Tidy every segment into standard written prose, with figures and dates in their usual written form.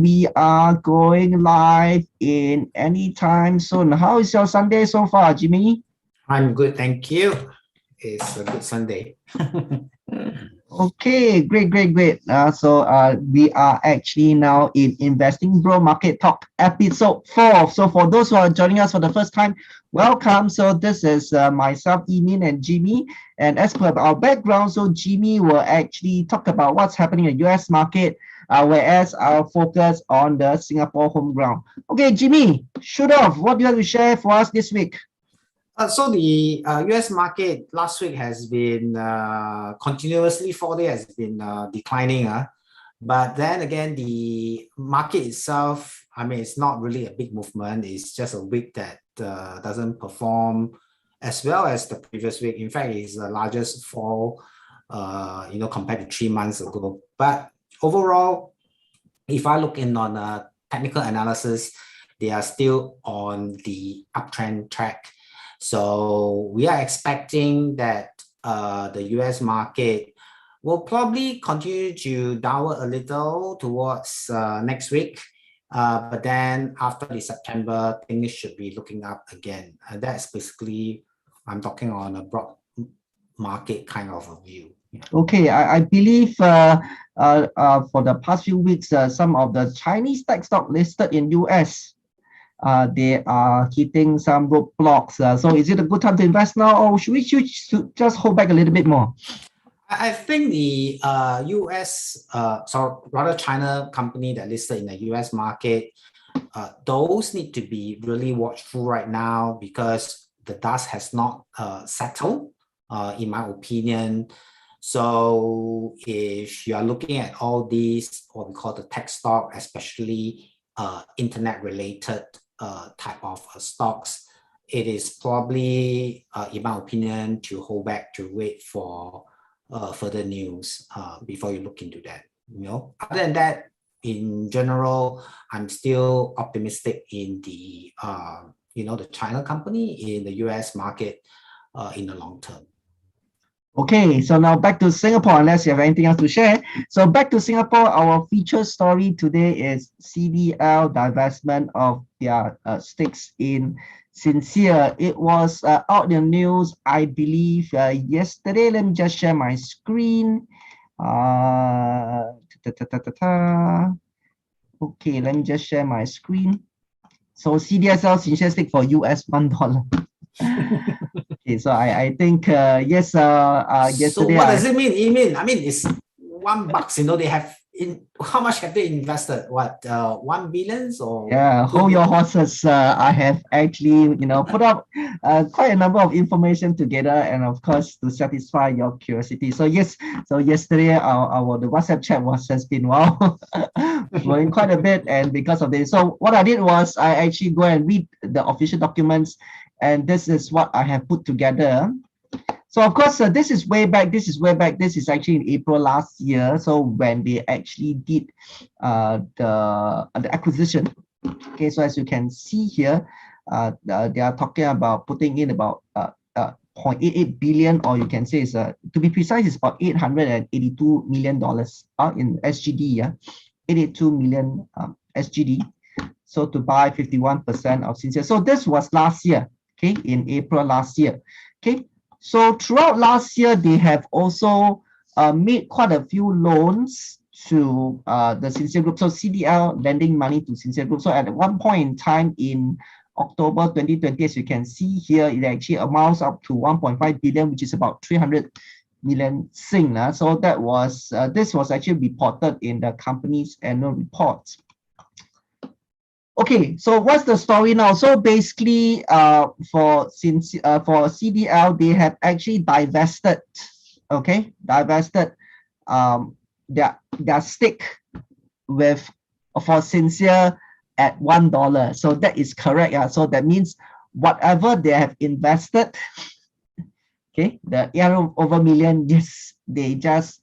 we are going live in any time soon. How is your Sunday so far, Jimmy? I'm good, thank you. It's a good Sunday. Okay, great. We are actually now in Investing Bro Market Talk episode 4. So for those who are joining us for the first time, welcome. So this is myself, Emin, and Jimmy. And as per our background, so Jimmy will actually talk about what's happening in the US market, whereas I'll focus on the Singapore home ground. Okay, Jimmy, shoot off. What do you have to share for us this week? So the US market last week has been continuously 4 days has been declining. But then again, the market itself, I mean, it's not really a big movement. It's just a week that doesn't perform as well as the previous week. In fact, it's the largest fall, compared to 3 months ago. But overall, if I look in on a technical analysis, they are still on the uptrend track. So we are expecting that the US market will probably continue to downward a little towards next week. But then after the September, things should be looking up again. And that's basically, I'm talking on a broad market kind of a view. Yeah. Okay, I believe for the past few weeks, some of the Chinese tech stock listed in US, they are hitting some roadblocks. So is it a good time to invest now, or should we just hold back a little bit more? I think the China company that listed in the US market, those need to be really watchful right now because the dust has not settled, in my opinion. So if you are looking at all these, what we call the tech stock, especially internet related type of stocks, it is probably, in my opinion, to hold back to wait for further news before you look into that. Other than that, in general, I'm still optimistic in the the China company in the US market in the long term. Okay, so now back to Singapore, unless you have anything else to share. So back to Singapore, our feature story today is CDL divestment of their stakes in Sincere. It was out in the news, I believe, yesterday. Let me just share my screen. Okay, let me just share my screen. So CDSL Sincere stake for US $1. Okay, so I think yes. Yesterday. So what does it mean? I mean, it's $1. They have how much have they invested? What 1 billion or? Yeah, hold your horses. I have actually put up quite a number of information together, and of course to satisfy your curiosity. So yes, so yesterday the WhatsApp chat has been going quite a bit, and because of this, so what I did was I actually go and read the official documents. And this is what I have put together. So of course, this is way back. This is actually in April last year. So when they actually did the acquisition. Okay, so as you can see here, they are talking about putting in about 0.88 billion, or you can say it's to be precise, it's about $882 million in SGD. Yeah, 82 million SGD. So to buy 51% of Sincere. So this was last year. Okay, in April last year. Okay, so throughout last year, they have also made quite a few loans to the Sincere Group. So CDL lending money to Sincere Group. So at one point in time in October 2020, as you can see here, it actually amounts up to 1.5 billion, which is about 300 million Sing. So that was this was actually reported in the company's annual report. Okay, so what's the story now? So basically, for CDL, they have actually divested their stake for Sincere at $1. So that is correct. Yeah. So that means whatever they have invested, okay, the over million, yes, they just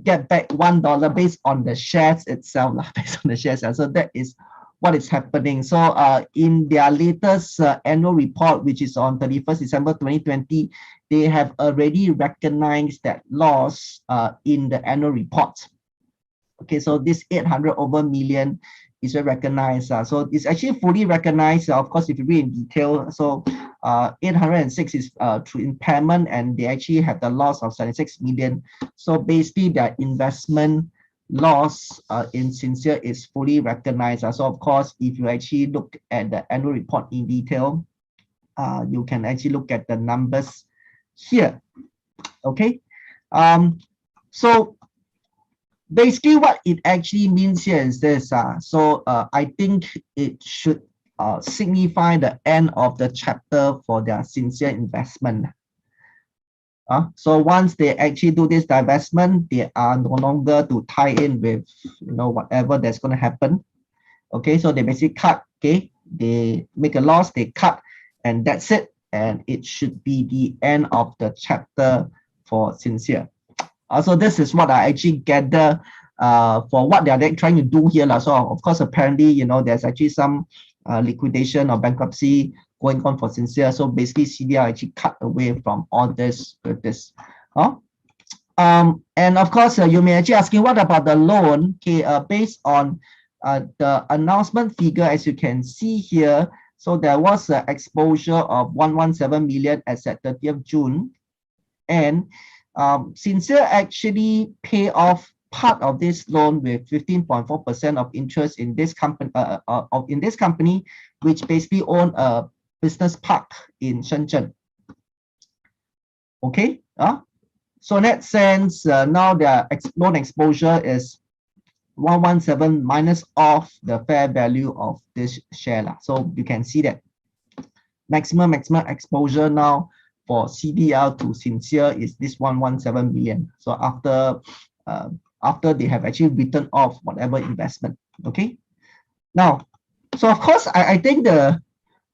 get back $1 based on the shares itself, based on the shares. So that is what is happening. So in their latest annual report, which is on 31st December 2020, they have already recognized that loss in the annual report. Okay, so this 800 over million is recognized. So it's actually fully recognized. Of course, if you read in detail, so 806 is through impairment, and they actually have the loss of 76 million. So basically, their investment loss in Sincere is fully recognized. So of course, if you actually look at the annual report in detail, you can actually look at the numbers here. Okay, so basically what it actually means here is this. I think it should signify the end of the chapter for their Sincere investment. So once they actually do this divestment, they are no longer to tie in with whatever that's going to happen. Okay, so they basically cut. Okay, they make a loss, they cut, and that's it. And it should be the end of the chapter for Sincere. So this is what I actually gather for what they're trying to do here. So of course, apparently, there's actually some liquidation or bankruptcy going on for Sincere. So basically, CDL actually cut away from all this with this. And of course, you may actually asking, what about the loan? Okay, based on the announcement figure, as you can see here, so there was an exposure of 117 million as at 30th June. And Sincere actually pay off part of this loan with 15.4% of interest in this company, which basically own a business park in Shenzhen. Okay, so in that sense, now their loan exposure is 117 minus off the fair value of this share. So you can see that maximum exposure now for CDL to Sincere is this 117 million. So after they have actually written off whatever investment. Okay. Now, so of course, I think the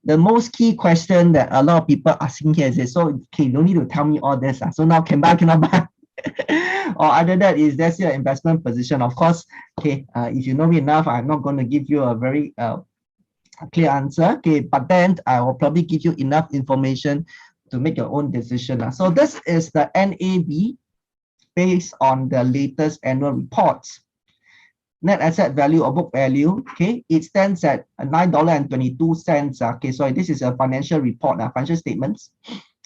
most key question that a lot of people are asking here is this, so okay, you don't need to tell me all this. So now can buy, cannot buy. Or other than that, is that's your investment position. Of course, okay, if you know me enough, I'm not going to give you a very clear answer. Okay, but then I will probably give you enough information to make your own decision. So this is the NAV based on the latest annual reports. Net asset value or book value, okay, it stands at $9.22. Okay, so this is a financial report, financial statements.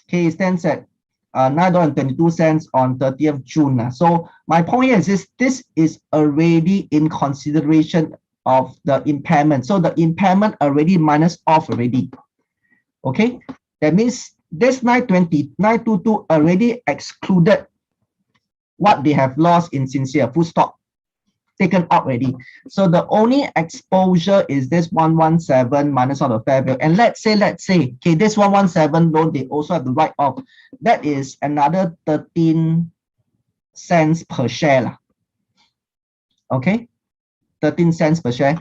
Okay, it stands at $9.22 on 30th June. So my point here is this is already in consideration of the impairment. So the impairment already minus off already. Okay, that means this 922 already excluded what they have lost in Sincere, full stop, taken out already. So the only exposure is this 117 minus all the fair value. And let's say, okay, this 117 loan, they also have to write off. That is another 13 cents per share. Okay, 13 cents per share.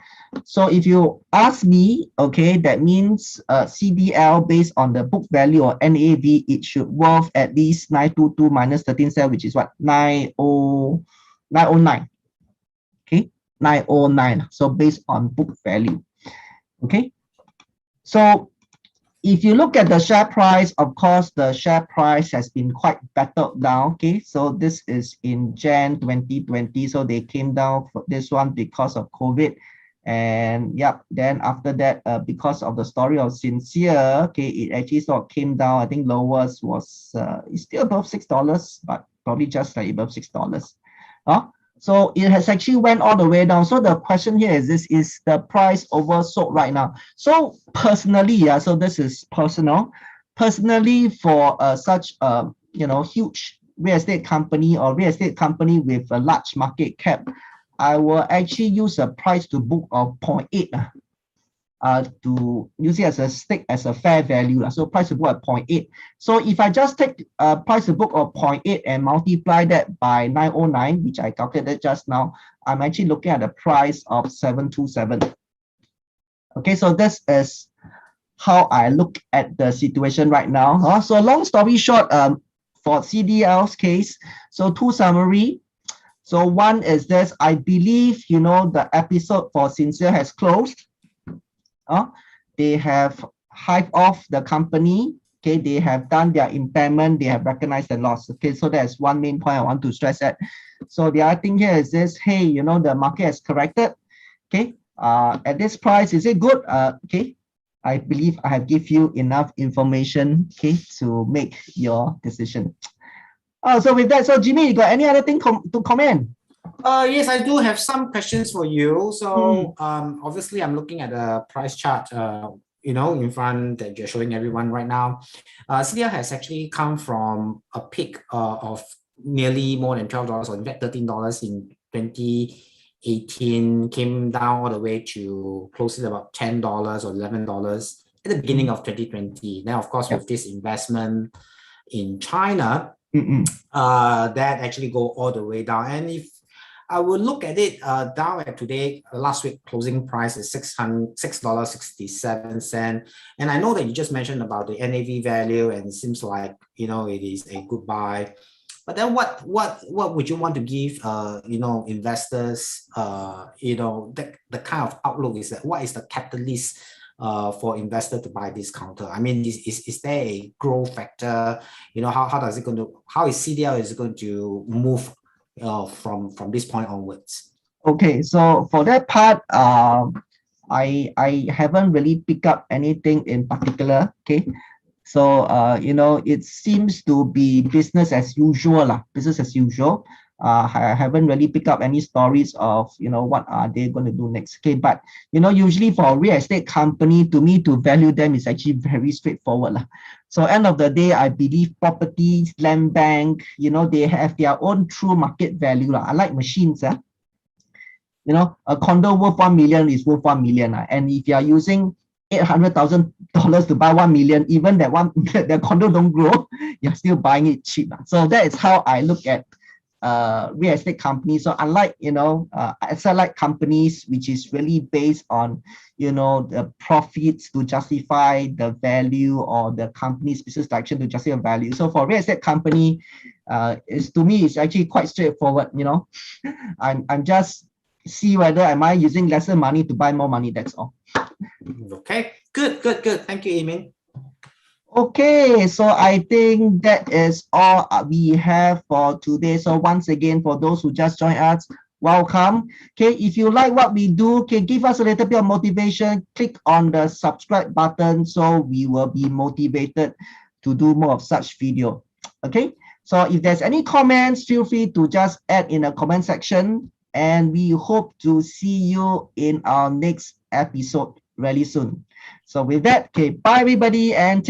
So if you ask me, okay, that means CDL based on the book value or NAV, it should worth at least 922 minus 13 cents, which is what, 909. Okay, 909. So based on book value. Okay, so if you look at the share price, of course, the share price has been quite battered down. Okay, so this is in Jan 2020. So they came down for this one because of COVID. And yep, then after that, because of the story of Sincere, okay, it actually sort of came down. I think lowest was it's still above $6, but probably just like above $6. So it has actually went all the way down. So the question here is this: is the price oversold right now? So personally, so this is personal. Personally, for such a huge real estate company or real estate company with a large market cap, I will actually use a price to book of 0.8 to use it as a stake as a fair value. So price to book at 0.8. So if I just take a price to book of 0.8 and multiply that by 909, which I calculated just now, I'm actually looking at a price of 727. Okay, so this is how I look at the situation right now. So long story short, for CDL's case, so two summary. So one is this: I believe the episode for Sincere has closed. They have hived off the company. Okay, they have done their impairment, they have recognized the loss. Okay, so that's one main point I want to stress at. So the other thing here is this, hey, you know, the market has corrected. Okay, at this price, is it good? Okay, I believe I have give you enough information, okay, to make your decision. Oh, so with that, so Jimmy, you got any other thing to comment? Yes, I do have some questions for you. So obviously I'm looking at the price chart, in front that you're showing everyone right now. CDL has actually come from a peak of nearly more than $12, or in fact $13 in 2018, came down all the way to close to about $10 or $11 at the beginning of 2020. Now, of course, with this investment in China, that actually go all the way down. And if I will look at it down at today, last week closing price is $6.67. And I know that you just mentioned about the NAV value, and it seems like, it is a good buy. But then what would you want to give, investors, the kind of outlook is that, what is the catalyst for investor to buy this counter? I mean, is there a growth factor? How is CDL is going to move from this point onwards? Okay, so for that part, I haven't really picked up anything in particular. Okay, so it seems to be business as usual lah. Business as usual. I haven't really picked up any stories of what are they going to do next. Okay, but usually for a real estate company, to me, to value them is actually very straightforward lah. So end of the day, I believe properties, land bank, they have their own true market value lah. Unlike machines, a condo worth 1 million is worth 1 million, and if you are using $800,000 to buy 1 million, even that the condo don't grow, you're still buying it cheap. So that is how I look at real estate companies. So unlike asset-like companies, which is really based on the profits to justify the value, or the company's business direction to justify value. So for real estate company, to me it's actually quite straightforward. I'm just see whether am I using lesser money to buy more money. That's all. Okay, good. Thank you, Eamon. Okay, so I think that is all we have for today. So once again, for those who just joined us, welcome. Okay, if you like what we do, okay, give us a little bit of motivation. Click on the subscribe button so we will be motivated to do more of such video. Okay, so if there's any comments, feel free to just add in the comment section, and we hope to see you in our next episode really soon. So with that, okay, bye everybody, and